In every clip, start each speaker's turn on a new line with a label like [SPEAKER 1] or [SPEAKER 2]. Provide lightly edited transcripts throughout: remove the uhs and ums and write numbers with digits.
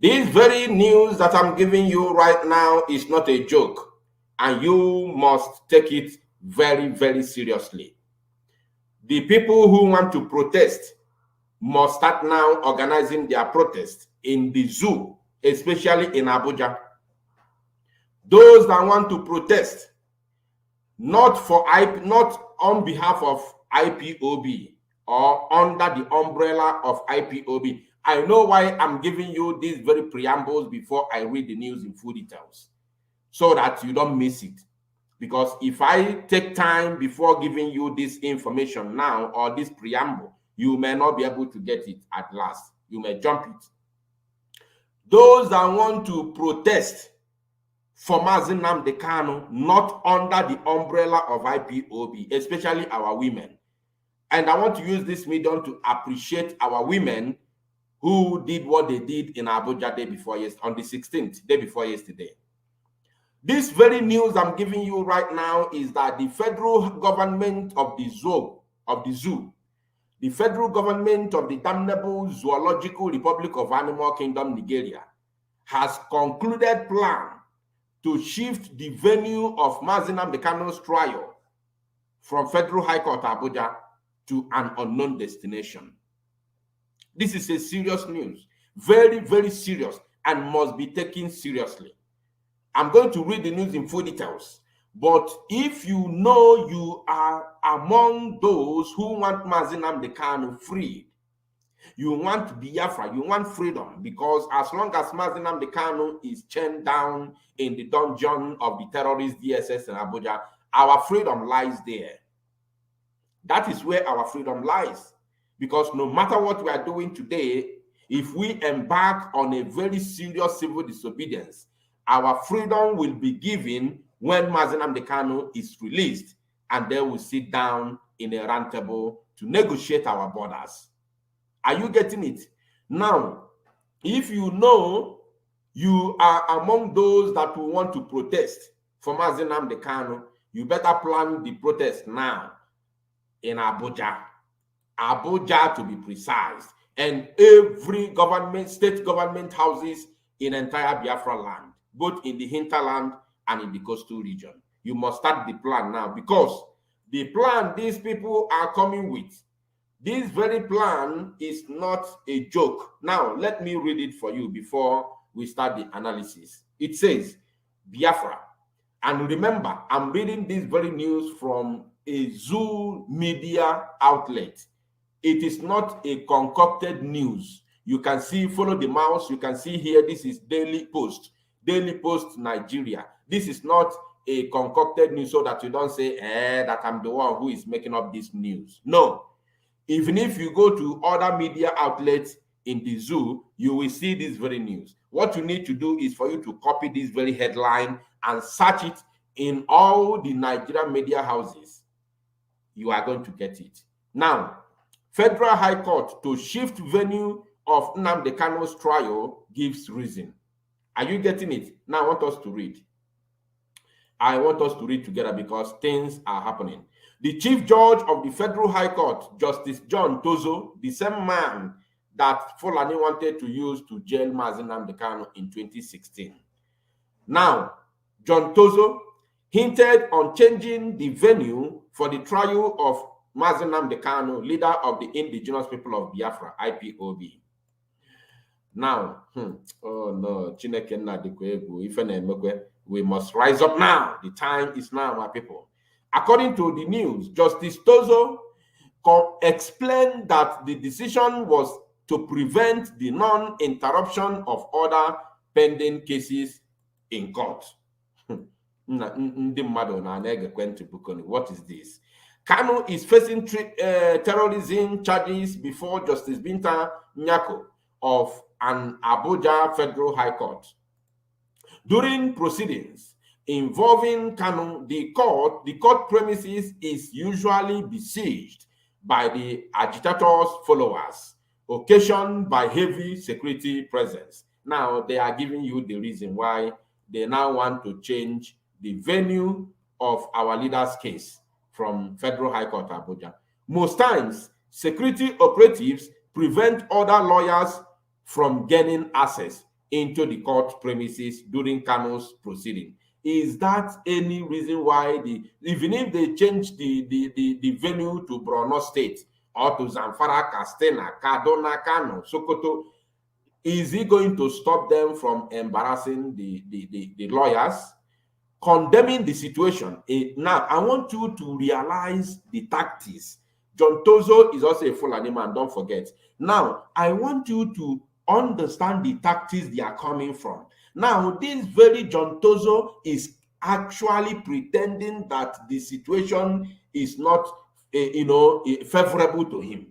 [SPEAKER 1] This very news that I'm giving you right now is not a joke, and you must take it very, very seriously. The people who want to protest must start now organizing their protest in the zoo, especially in Abuja. Those that want to protest, not on behalf of IPOB or under the umbrella of IPOB. I know why I'm giving you these very preambles before I read the news in full details, so that you don't miss it. Because if I take time before giving you this information now or this preamble, you may not be able to get it at last. You may jump it. Those that want to protest for Nnamdi Kanu, not under the umbrella of IPOB, especially our women. And I want to use this medium to appreciate our women who did what they did in Abuja on the 16th, day before yesterday. This very news I'm giving you right now is that the federal government of the zoo, the federal government of the damnable Zoological Republic of Animal Kingdom, Nigeria, has concluded plan to shift the venue of Nnamdi Kanu's trial from Federal High Court Abuja to an unknown destination. This is a serious news, very, very serious, and must be taken seriously. I'm going to read the news in full details, but if you know you are among those who want Nnamdi Kanu freed, you want Biafra, you want freedom, because as long as Nnamdi Kanu is chained down in the dungeon of the terrorist DSS in Abuja, our freedom lies there. That is where our freedom lies. Because no matter what we are doing today, if we embark on a very serious civil disobedience, our freedom will be given when Nnamdi Kanu is released, and then we'll sit down in a round table to negotiate our borders. Are you getting it? Now, if you know you are among those that will want to protest for Nnamdi Kanu, you better plan the protest now in Abuja. Abuja, to be precise, and every government, state government houses in entire Biafra land, both in the hinterland and in the coastal region. You must start the plan now, because the plan these people are coming with, this very plan is not a joke. Now, let me read it for you before we start the analysis. It says, Biafra. And remember, I'm reading this very news from a Zoo media outlet. It is not a concocted news. You can see, follow the mouse, you can see here, this is Daily Post Nigeria. This is not a concocted news, so that you don't say, that I'm the one who is making up this news. No. Even if you go to other media outlets in the zoo, you will see this very news. What you need to do is for you to copy this very headline and search it in all the Nigerian media houses. You are going to get it. Now, Federal High Court to shift venue of Nnamdi Kanu's trial gives reason. Are you getting it? Now I want us to read. I want us to read together because things are happening. The Chief Judge of the Federal High Court, Justice John Tozo, the same man that Fulani wanted to use to jail Nnamdi Kanu in 2016. Now, John Tozo hinted on changing the venue for the trial of Nnamdi Kanu, leader of the indigenous people of Biafra, IPOB. Now, oh no, we must rise up now. The time is now, my people. According to the news, Justice Tozo explained that the decision was to prevent the non-interruption of other pending cases in court. What is this? Kanu is facing terrorism charges before Justice Binta Nyako of an Abuja Federal High Court. During proceedings involving Kanu, the court premises is usually besieged by the agitator's followers, occasioned by heavy security presence. Now, they are giving you the reason why they now want to change the venue of our leader's case from Federal High Court Abuja. Most times, security operatives prevent other lawyers from gaining access into the court premises during Kanu's proceeding. Is that any reason why even if they change the venue to Borno State or to Zamfara, Katsina, Kaduna, Kano, Sokoto, is he going to stop them from embarrassing the lawyers, condemning the situation? Now, I want you to realize the tactics. John Tozo is also a Fulani man, don't forget. Now, I want you to understand the tactics they are coming from. Now, this very John Tozo is actually pretending that the situation is not, favorable to him.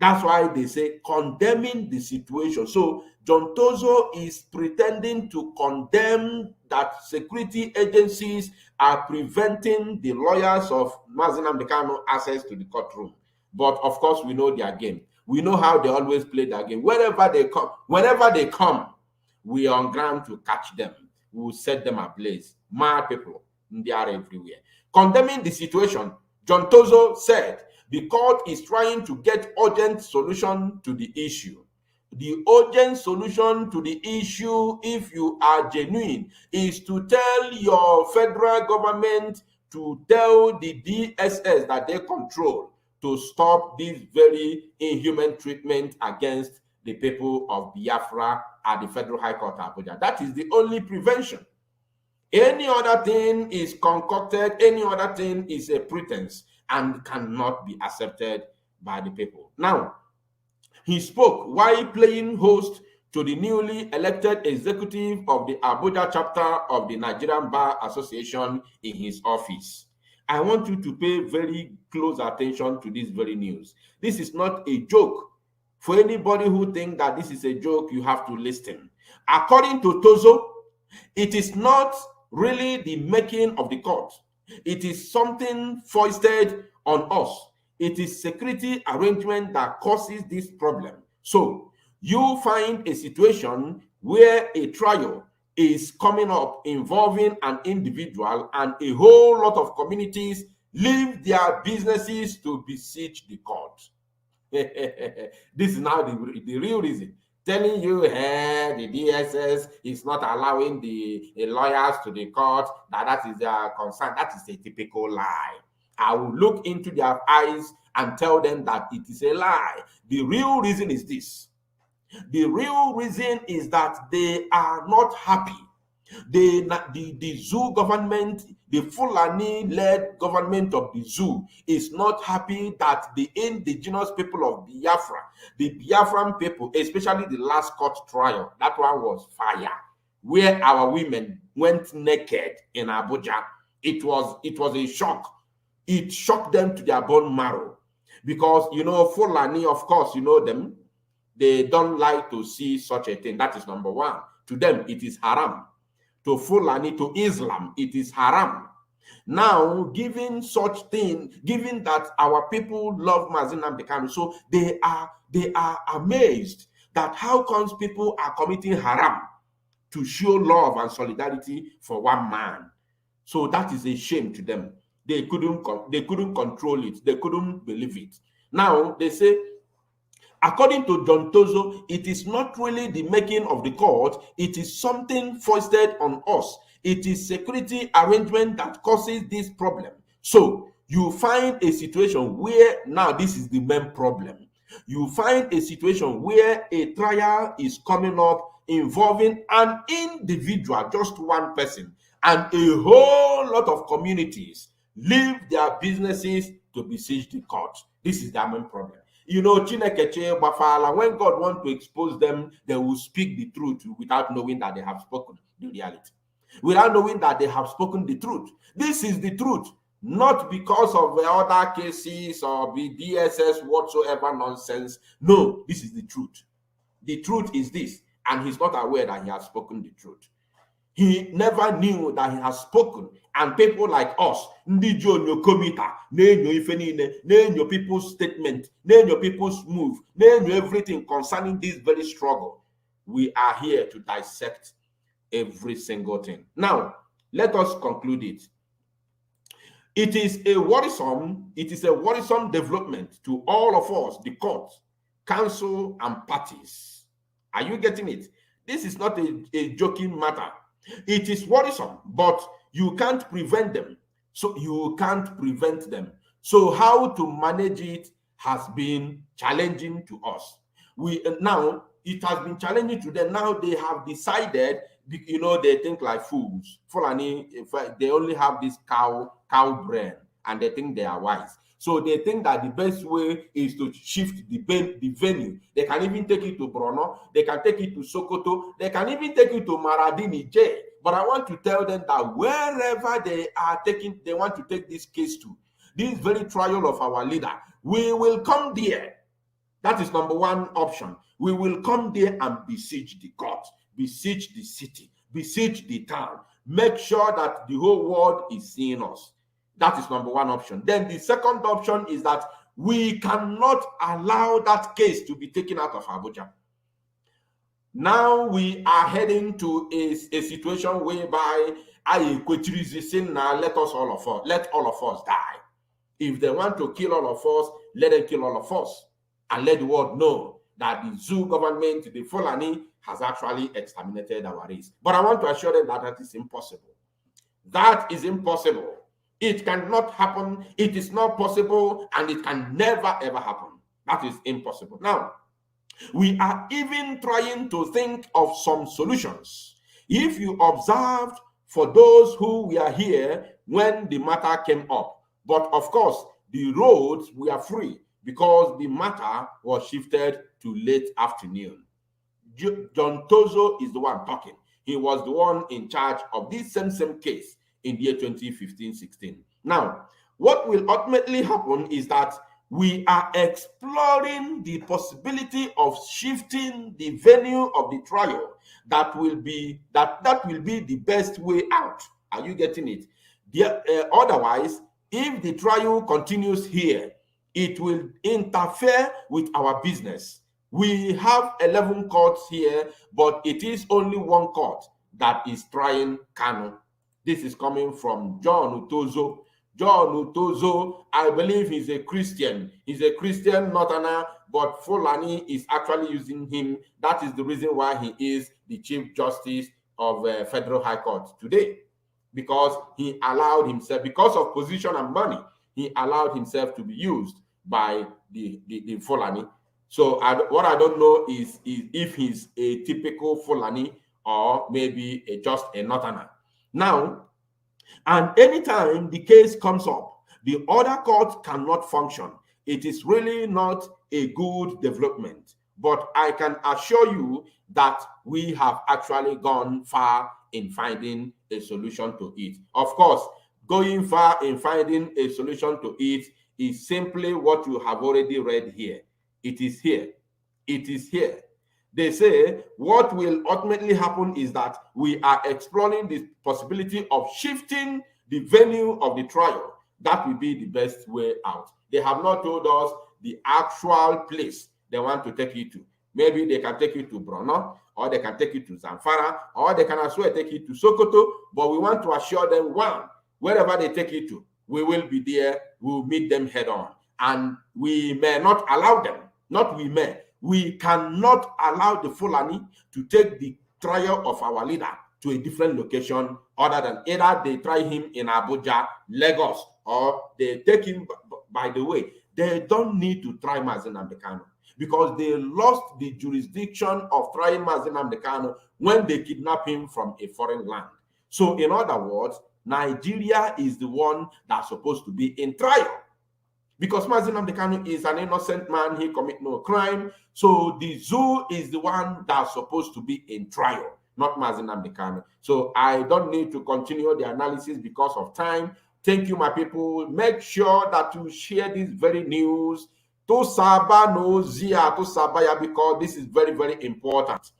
[SPEAKER 1] That's why they say condemning the situation. So John Tozo is pretending to condemn that security agencies are preventing the lawyers of Nnamdi Kanu access to the courtroom. But of course, we know their game. We know how they always play their game. Whenever they come, we are on ground to catch them. We will set them ablaze. Mad people, they are everywhere. Condemning the situation, John Tozo said, the court is trying to get urgent solution to the issue. The urgent solution to the issue, if you are genuine, is to tell your federal government to tell the DSS that they control to stop this very inhuman treatment against the people of Biafra at the Federal High Court of Abuja. That is the only prevention. Any other thing is concocted, any other thing is a pretense and cannot be accepted by the people. Now, he spoke while playing host to the newly elected executive of the Abuja chapter of the Nigerian Bar Association in his office. I want you to pay very close attention to this very news. This is not a joke. For anybody who thinks that this is a joke, you have to listen. According to Tozo, it is not really the making of the court. It is something foisted on us. It is security arrangement that causes this problem. So you find a situation where a trial is coming up involving an individual and a whole lot of communities leave their businesses to besiege the court. This is now the real reason. Telling you, hey, the DSS is not allowing the lawyers to the court, that is their concern. That is a typical lie. I will look into their eyes and tell them that it is a lie. The real reason is this. The real reason is that they are not happy. The zoo government, the Fulani-led government of the zoo, is not happy that the indigenous people of Biafra, the Biafran people, especially the last court trial, that one was fire, where our women went naked in Abuja. It was a shock. It shocked them to their bone marrow. Because, Fulani, of course, you know them, they don't like to see such a thing. That is number one. To them, it is haram. To Fulani, to Islam, it is haram. Now, given such thing, given that our people love Nnamdi Kanu, so they are amazed that how comes people are committing haram to show love and solidarity for one man. So that is a shame to them. They couldn't control it. They couldn't believe it. Now they say, according to John Tozo, it is not really the making of the court. It is something foisted on us. It is security arrangement that causes this problem. So you find a situation where, now this is the main problem. You find a situation where a trial is coming up involving an individual, just one person, and a whole lot of communities leave their businesses to besiege the court. This is their main problem. Chinekeche, Bafala, when God wants to expose them, they will speak the truth without knowing that they have spoken the reality. Without knowing that they have spoken the truth. This is the truth, not because of the other cases or the DSS whatsoever nonsense. No, this is the truth. The truth is this, and he's not aware that he has spoken the truth. He never knew that he has spoken. And people like us, your people's statement, your people's move, everything concerning this very struggle. We are here to dissect every single thing. Now, let us conclude it. It is a worrisome development to all of us, the court, council, and parties. Are you getting it? This is not a joking matter. It is worrisome, but you can't prevent them. So you can't prevent them. So how to manage it has been challenging to us. We now it has been challenging to them. Now they have decided, they think like fools. Fulani, they only have this cow brain, and they think they are wise. So they think that the best way is to shift the venue. They can even take it to Borno, they can take it to Sokoto, they can even take it to Maradini J. But I want to tell them that wherever they want to take this case to, this very trial of our leader, we will come there. That is number one option. We will come there and besiege the court, besiege the city, besiege the town, make sure that the whole world is seeing us. That is number one option. Then the second option is that we cannot allow that case to be taken out of Abuja. Now we are heading to a situation whereby let all of us die. If they want to kill all of us, let them kill all of us, and let the world know that the zoo government, the Fulani, has actually exterminated our race. But I want to assure them that that is impossible. That is impossible. It cannot happen. It is not possible, and it can never ever happen. That is impossible. Now, we are even trying to think of some solutions. If you observed, for those who were here when the matter came up, but of course, the roads were free because the matter was shifted to late afternoon. John Tozo is the one talking. He was the one in charge of this same case in the year 2015-16. Now, what will ultimately happen is that we are exploring the possibility of shifting the venue of the trial. That will be the best way out. Are you getting it? Otherwise, if the trial continues here, it will interfere with our business. We have 11 courts here, but it is only one court that is trying Kanu. This is coming from John Utozo. John Utozo, I believe he's a Christian. He's a Christian Northerner, but Fulani is actually using him. That is the reason why he is the Chief Justice of Federal High Court today. Because he allowed himself, because of position and money, he allowed himself to be used by the Fulani. So what I don't know is if he's a typical Fulani or maybe just a Northerner. Now, and anytime the case comes up, the other court cannot function. It is really not a good development. But I can assure you that we have actually gone far in finding a solution to it. Of course, going far in finding a solution to it is simply what you have already read here. It is here. It is here. They say what will ultimately happen is that we are exploring the possibility of shifting the venue of the trial. That will be the best way out. They have not told us the actual place they want to take you to. Maybe they can take you to Borno, or they can take you to Zamfara, or they can as well take you to Sokoto. But we want to assure them, one, wherever they take you to, we will be there. We will meet them head on. And we may not allow them, not we may, we cannot allow the Fulani to take the trial of our leader to a different location other than either they try him in Abuja, Lagos, or they take him. By the way, they don't need to try Nnamdi Kanu because they lost the jurisdiction of trying Nnamdi Kanu when they kidnapped him from a foreign land. So in other words, Nigeria is the one that's supposed to be in trial. Because Nnamdi Kanu is an innocent man, he commit no crime. So the zoo is the one that's supposed to be in trial, not Nnamdi Kanu. So I don't need to continue the analysis because of time. Thank you, my people. Make sure that you share this very news to Saba no Zia to Sabaya because this is very, very important.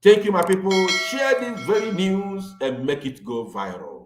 [SPEAKER 1] Thank you, my people. Share this very news and make it go viral.